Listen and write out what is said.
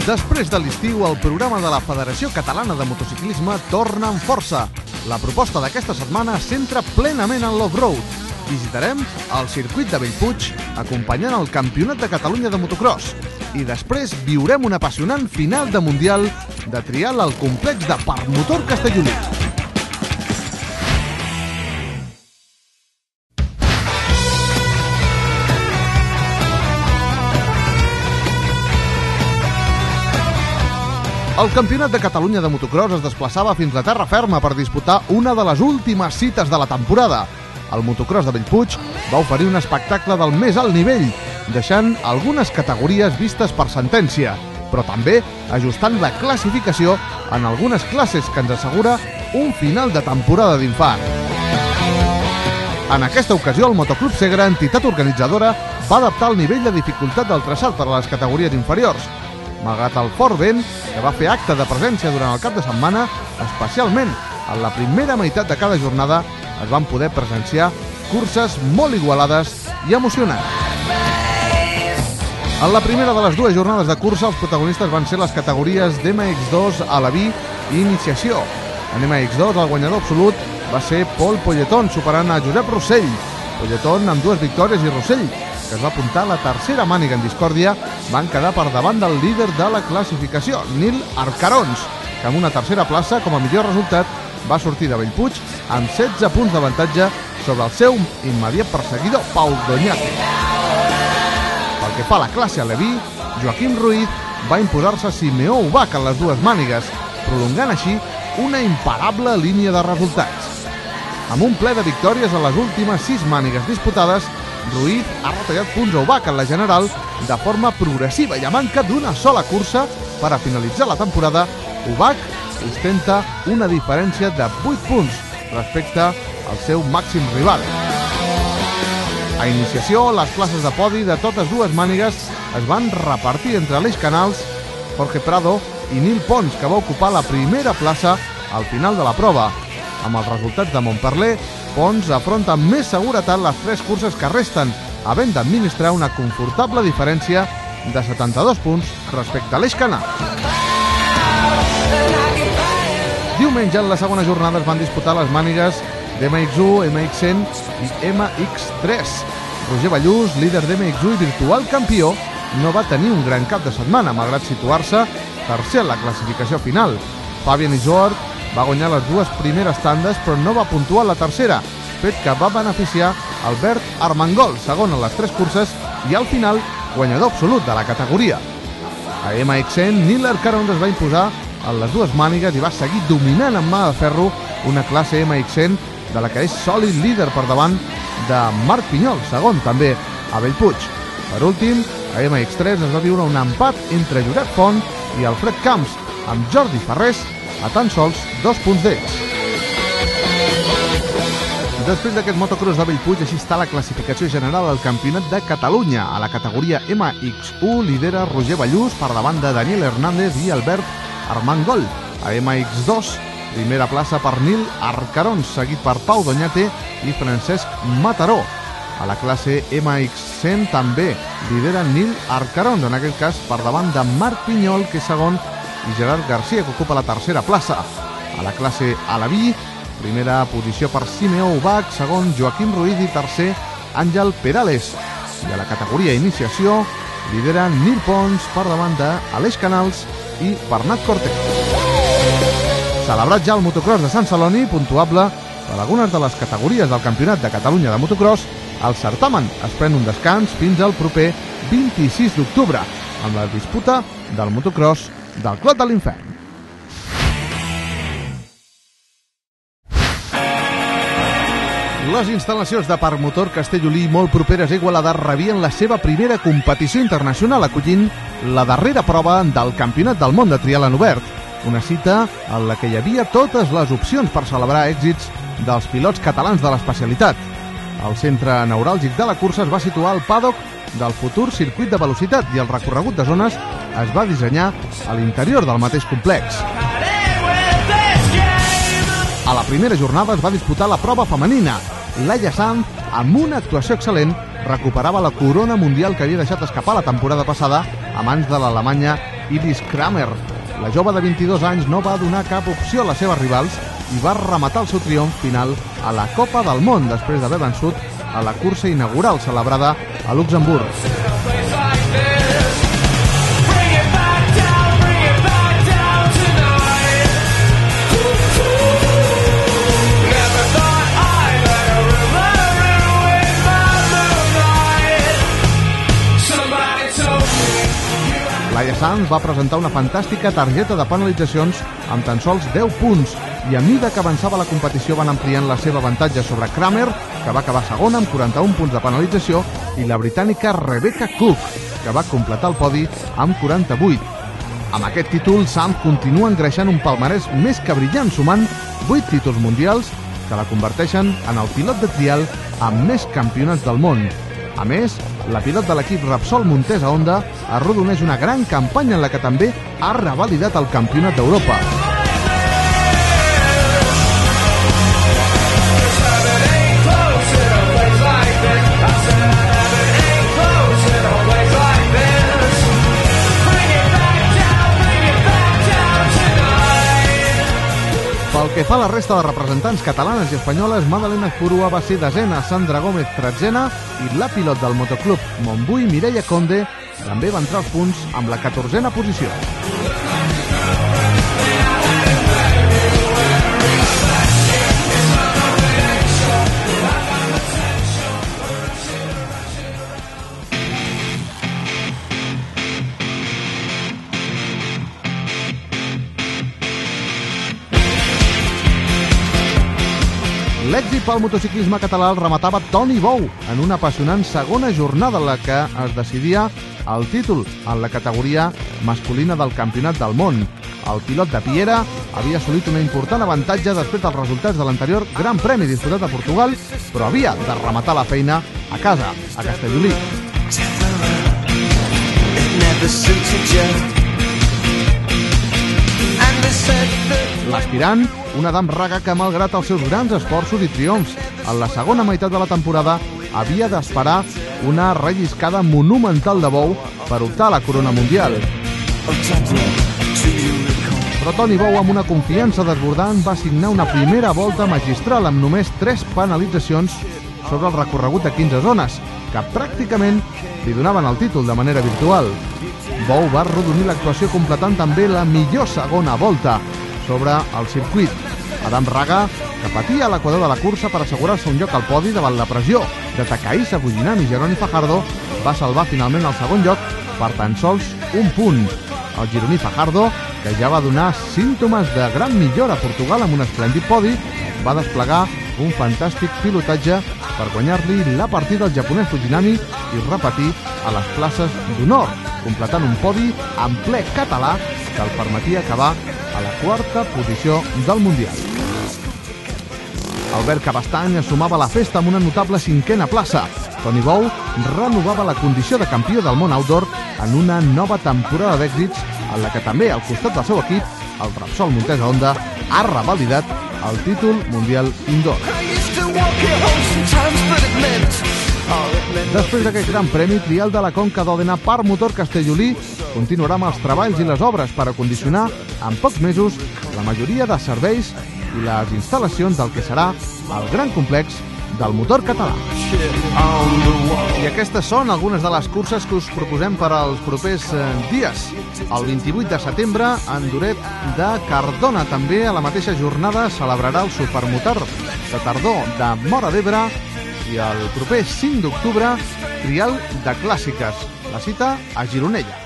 Després de l'estiu, el programa de la Federació Catalana de Motociclisme torna amb força. La proposta d'aquesta setmana es centra plenament en l'off-road. Visitarem el circuit de Bellpuig, acompanyant el Campionat de Catalunya de motocross. I després viurem un apassionant final de Mundial de trial al complex de Parc Motor Castellolí. El Campionat de Catalunya de motocross es desplaçava fins a terra ferma per disputar una de les últimes cites de la temporada. El motocross de Bellpuig va oferir un espectacle del més alt nivell, deixant algunes categories vistes per sentència, però també ajustant la classificació en algunes classes que ens assegura un final de temporada d'infant. En aquesta ocasió, el Motoclub Segre, entitat organitzadora, va adaptar el nivell de dificultat del traçat per a les categories inferiors. Malgrat el fort vent, que va fer acte de presència durant el cap de setmana, especialment en la primera meitat de cada jornada, es van poder presenciar curses molt igualades i emocionants. En la primera de les dues jornades de cursa, els protagonistes van ser les categories d'MX2, Alaví i Iniciació. En MX2, el guanyador absolut va ser Pol Polletón, superant a Josep Rossell. Polletón amb 2 victòries i Rossell, que es va apuntar a la tercera màniga en discòrdia, van quedar per davant del líder de la classificació, Nil Arcarons, que amb una tercera plaça, com a millor resultat, va sortir de Bellpuig amb 16 punts d'avantatge sobre el seu immediat perseguidor, Pau Doñate. Pel que fa a la classe Aleví, Joaquim Ruiz va imposar-se a Simeó Ubach en les dues mànigues, prolongant així una imparable línia de resultats. Amb un ple de victòries a les últimes 6 mànigues disputades, Ruiz ha retallat punts a Ubach en la general de forma progressiva i a manca d'una sola cursa per a finalitzar la temporada. Ubach ostenta una diferència de 8 punts respecte al seu màxim rival. A Iniciació, les places de podi de totes dues mànigues es van repartir entre Aleix Canals, Jorge Prado i Nil Pons, que va ocupar la primera plaça al final de la prova. Amb els resultats de Montperler, Pons afronta amb més seguretat les 3 curses que resten, havent d'administrar una confortable diferència de 72 punts respecte a l'Eix Canal. Diumenge, en la segona jornada, es van disputar les mànigues d'MX1, MX100 i MX3. Roger Ballús, líder d'MX1 i virtual campió, no va tenir un gran cap de setmana, malgrat situar-se tercer en la classificació final. Fabian Isort va guanyar les 2 primeres tandes, però no va puntuar la tercera, fet que va beneficiar Albert Armengol, segon en les 3 curses i al final guanyador absolut de la categoria. A MX100, Nil Arcarons es va imposar en les 2 mànigues i va seguir dominant amb mà de ferro una classe MX100 de la que és sòlid líder per davant de Marc Pinyol, segon també a Bellpuig. Per últim, a MX3 es va viure un empat entre Josep Font i Alfred Camps, amb Jordi Ferrés a tan sols 2 punts d'ells. Després d'aquest motocross de Bellpuig, així està la classificació general del Campionat de Catalunya. A la categoria MX1 lidera Roger Ballús per davant de Daniel Hernández i Albert Armengol. A MX2, primera plaça per Nil Arcarons, seguit per Pau Doñate i Francesc Mataró. A la classe MX100 també lidera Nil Arcarons, en aquest cas per davant de Marc Pinyol, que és segon, i Gerard García, que ocupa la tercera plaça. A la classe Alaví, primera posició per Simeó Ubach, segon Joaquim Ruiz i tercer Àngel Perales. I a la categoria Iniciació lidera Nil Pons per davant d'Aleix Canals i Bernat Cortés. Celebrat ja el motocross de Sant Celoni, puntuable per algunes de les categories del Campionat de Catalunya de motocross, el certamen es pren un descans fins al proper 26 d'octubre, amb la disputa del motocross del Clot de l'Infern. Les instal·lacions de Parc Motor Castellolí, molt properes a Igualada, rebien la seva primera competició internacional, acollint la darrera prova del Campionat del Món de Trial en Obert, una cita en la que hi havia totes les opcions per celebrar èxits dels pilots catalans de l'especialitat. El centre neuràlgic de la cursa es va situar al paddock del futur circuit de velocitat i el recorregut de zones es va dissenyar a l'interior del mateix complex. A la primera jornada es va disputar la prova femenina. Laia Sanz, amb una actuació excel·lent, recuperava la corona mundial que havia deixat escapar la temporada passada a mans de l'alemanya Iris Kramer. La jove de 22 anys no va donar cap opció a les seves rivals i va rematar el seu triomf final a la Copa del Món després d'haver vençut a la cursa inaugural celebrada a Luxemburg. Laia Sanz va presentar una fantàstica targeta de penalitzacions amb tan sols 10 punts i a mida que avançava la competició van ampliant la seva avantatge sobre Kramer, que va acabar segona amb 41 punts de penalització, i la britànica Rebecca Cook, que va completar el podi amb 48. Amb aquest títol, Sanz continua engreixant un palmarès més que brillant, sumant 8 títols mundials que la converteixen en el pilot de trial amb més campionats del món. A més, la pilot de l'equip Repsol Montesa Honda arrodoneix una gran campanya en la que també ha revalidat el campionat d'Europa. Pel que fa a la resta de representants catalanes i espanyoles, Madalena Zurua va ser desena, Sandra Gómez tretzena i la pilot del motoclub Montbui, Mireia Conde, també va entrar als punts amb la 14a posició. L'èxit pel motociclisme català el rematava Toni Bou en una apassionant segona jornada en la que es decidia el títol en la categoria masculina del Campionat del Món. El pilot de Piera havia assolit una important avantatge després dels resultats de l'anterior Gran Premi disputat a Portugal, però havia de rematar la feina a casa, a Castellolí. L'aspirant, una Adam Raga que, malgrat els seus grans esforços i triomfs en la segona meitat de la temporada, havia d'esperar una relliscada monumental de Bou per optar a la corona mundial. Però Toni Bou, amb una confiança desbordant, va signar una primera volta magistral amb només 3 penalitzacions sobre el recorregut de 15 zones, que pràcticament li donaven el títol de manera virtual. Bou va arrodonir l'actuació completant també la millor segona volta sobre el circuit. Adam Raga, que patia a l'equador de la cursa per assegurar-se un lloc al podi davant la pressió de Takahisa Fujinami i Jeroni Fajardo, va salvar finalment el segon lloc per tan sols un punt. El gironí Fajardo, que ja va donar símptomes de gran millora a Portugal amb un esplèndid podi, va desplegar un fantàstic pilotatge per guanyar-li la partida al japonès Fujinami i repetir a les places d'honor, completant un podi en ple català que el permetia acabar a la 4a posició del Mundial. Albert Cabestany assumava la festa amb una notable 5a plaça. Toni Bou renovava la condició de campió del món outdoor en una nova temporada d'èxits en la que també, al costat del seu equip, el Repsol Montesa Honda ha revalidat el títol mundial indoor. Després d'aquest gran premi, trial de la Conca d'Òdena per Motor Castellolí continuarà amb els treballs i les obres per acondicionar en pocs mesos la majoria de serveis i les instal·lacions del que serà el gran complex del motor català. I aquestes són algunes de les curses que us proposem per als propers dies. El 28 de setembre, en Lloret de Cardona. També a la mateixa jornada celebrarà el Supermotor de tardor de Móra d'Ebre i el proper 5 d'octubre, trial de clàssiques. La cita a Gironella.